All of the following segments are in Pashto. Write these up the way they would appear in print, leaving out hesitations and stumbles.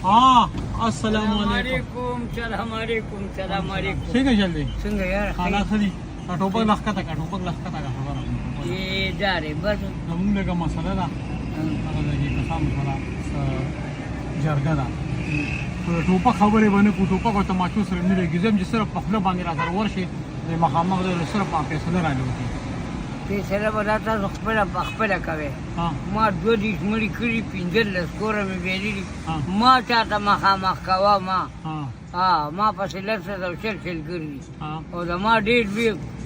हाँ अस्सलाम वालेकुम सलाम वालेकुम सलाम वालेकुम ठीक है जल्दी څنګه یار खाना खरी ټوپک لخته کا ټوپک لخته کا خبره ये जा रे बस زمونږ دغه مسله ده هغه د کسان سره جرګه ده ټوپک خبرې باندې کو ټوپک او تماچو سره نه لګي زم چې سره په خپل باندې راځر ورشي د مخامخ د سره په فیصله راځي فیصله به تاسو خپله کوئ ما 2 دیش مړي کړي 15 کوره مې ویلي ما چاته مخامخ کوه ما ما پسې لفظ او شل ګرځي او د ما ډېر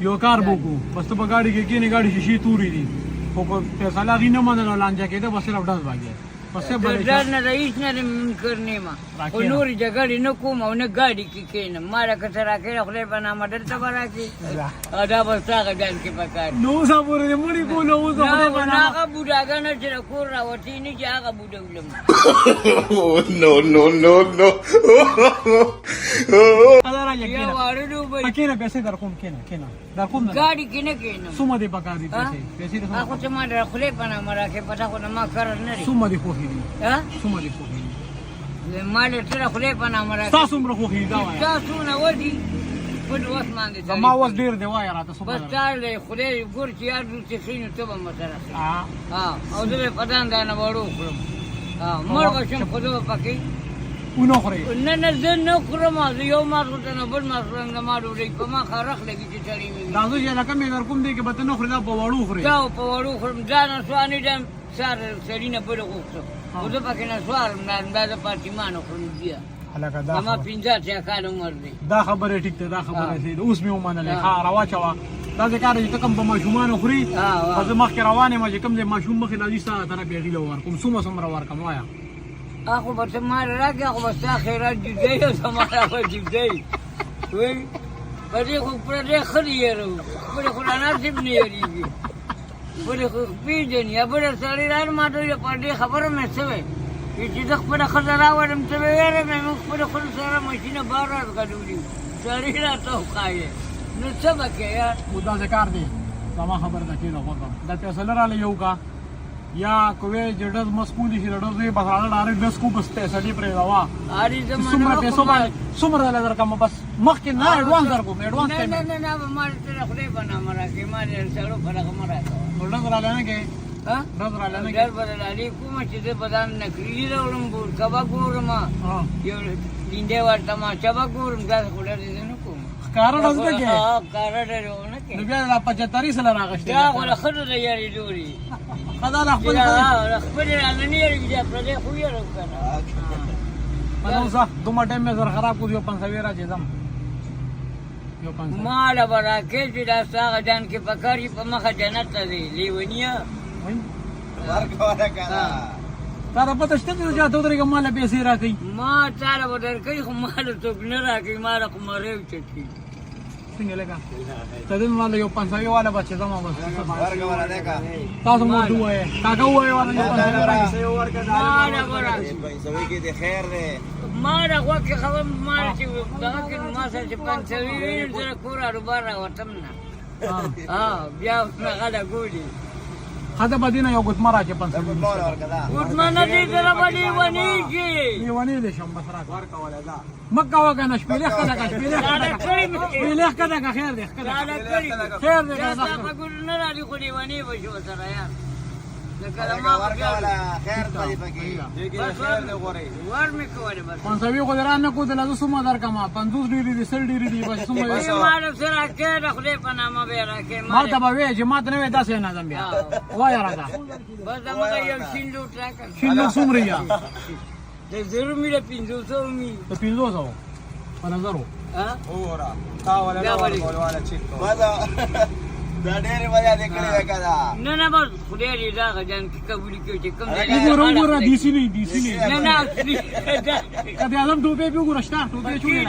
یو کار وکړو بس ته په ګاډي کې کېنې ګاډي شیشې تورې دي خو په فیصله هغې نه منله لانجه کېده بس صرف ډز باګي ډر نه ده هېڅ نه ده منکر نه یم خو نورې جګړې نه کوم او نه ګاډي کې کښېنم ما لکه څه راکړې خدای په نامه دلته به راکړي دا به ستا هغه ځان کې پکار نو اوس پورې دې مړي کولو اوس هغه بوډاګانو چې د کور راوتي نه چې هغه بوډه ولم یو واړه ډوبه کېنه پیسې در کوم کېنه در کوم ګاډي کې نه کښېنم څومره دې پکار دي پیسې هغه چې ما د خدای په نامه راکړې پته خو نه ما قرار نه لري څومره دې خوښې دي څومره دې خوښې دي ما دې ته د خدای په نامه راکړې ستا څومره خوښې دي دا وایه ستا څونه ودي پټ وخت باندې زما اوس ډېر دی وایه راته بس تا دی خدای ګور چې یار دوستي ښي نو ته به م سره ښي او زه به په دندانه وړو خورم مړ به شم خو زه به پکې ونه خورې نه زه نه خورم زه یو ماس خورم نه بل ماس خورم زما ډوډۍ په ما خرخ لګي چې سړی وي دا زه چې لکه مې در کوم دی کې به ته نه خورې دا په وړو خورې دا په وړو خورم دا نسوار نه ډم سار سړي نه بله غوښتم خو زه پکې نسوار نه اندازه پاتیمانه خورم بیا زما 15 کال عمر دی دا خبره ټیک ده دا خبره صحیح ده اوس مې ومنلې ښه راواچوه دا ځای کار چې ته کوم په ماشومانو خوري خو زه مخکې روان یم چې کوم ځای ماشوم مخې راځي ستا طرف یې غیله ورکوم څومره ورکړم وایه هغه به ته ما راکړې خو به ستا خیرات جدی او زما به جدی وایي په دې خو پردی ښه نه یېروو پرې خو رانصیب نه یېرېږي پرې خو پېژني یا بله سړی راغی ما ته ویل پر دې خبره مې شوی چې زه خپله ښځه راوړم ته به ویرې مې موږ خپله ښځو سره ماشینه بار راغلولي سړی راته وښایې نو څه به کې یار خو داسې کار دی زما خبره ده کېده غوږه دا فیصله راله یو کا یا کوې چې ډز مسکولي شي ډز یې بس راله ډارې ډز کو بس فیصلې پرې روا څومره پیسو باندې څومره دله درکړم بس مخکې نه اډوانس درکوم اډوانس نه ما ته خدای په نامه راکړې ما دې سړو په دغه مه راکوه ډز راله نه کې ډز راله نه کې ډر به رالی کومه چې زه به دا نکري راوړم کبه ګورم یو لینډۍ ورته ماچه به ګورم داسې خو ډر دې نه کوم ښکاره ډز نه کې ښکاره ډر ونه کې نو بیا دا 75 سله راغشتې دا خو له ښځو د یارې ډوري خدا له خپل خپلې رانه نه یېرېږي دا پردی خو یېرو که نه منوزه دومره ټایم مې زر خراب کړو یو 500 راځي ځم یو 500 ما له به راکې چې دا ستا هغه جان کې پکار وي په مخه جنت ته دی لیونیه تا ته پته شته چې چاته ودرېږم ما له پیسې راکوي ما تا له به درکوي خو ما له څوک نه راکوي ما له خو مرۍ چټي څنګه لګا ته دې ما له یو 500 والا بچ زما بس تاسو مو دوه کاکا وایي والا یو 500 راکړي ما له ورا 500 کې د خیر دی ما له وکه خبر ما چې دغه کې ما سره چې 500 وي زه کور اړوبار راوتم نه بیا هغه ګولي خدا بدینه یو ګوتما راځي 500 ګوتما نه دې سره باندې ونیږي ونی دې شم بس راک مکه وکنه شپېلې خدا کا شپېلې خدا کا خیر دې خیر دې دا په ګور نه راځي خو دې ونی وشو سره یار کلمه خیر پدې پکې خیر نه غوري ور مې کوله بس 500 خو درانه کو د لاسو سم در کما 50 ډیری دي 100 ډیری دي بس سم ما سره کې خدای په نامه به راکې ما ته به وې چې ما ته نه وې داسې نه زم بیا وای راځه بس دا یو شیندو ټاک شیندو سمریا د زرو مې 500 مې 500 په نظرو اورا تا ولا چیک دا ډېرې وجه دې کړې ده که نه بس خدای دې دا غجان کې قبول کړي چې کوم ځای وګوره دیسی نه نه قد اعظم ټوپې به وګوره شته ټوپې چولې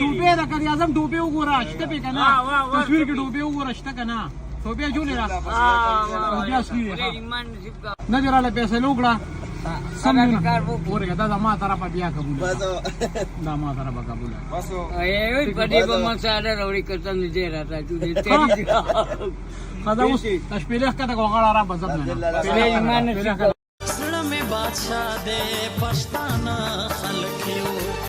ټوپې دا قد اعظم ټوپې وګوره شته په کنه تصویر کې ټوپې وګوره شته کنه ټوپې چولې را بیا سړي نه جراله پیسې لوګړه سمونه ورګه دا ما طرفه بیا قبول دا ما طرفه قبول بس ای په دې په مساله وروړي کتن دې راځه چې دې تیری خدا اوس تشپیلخ کته غوغړه را بزب نه پهلې ایمان نشي اچھا دے پښتانه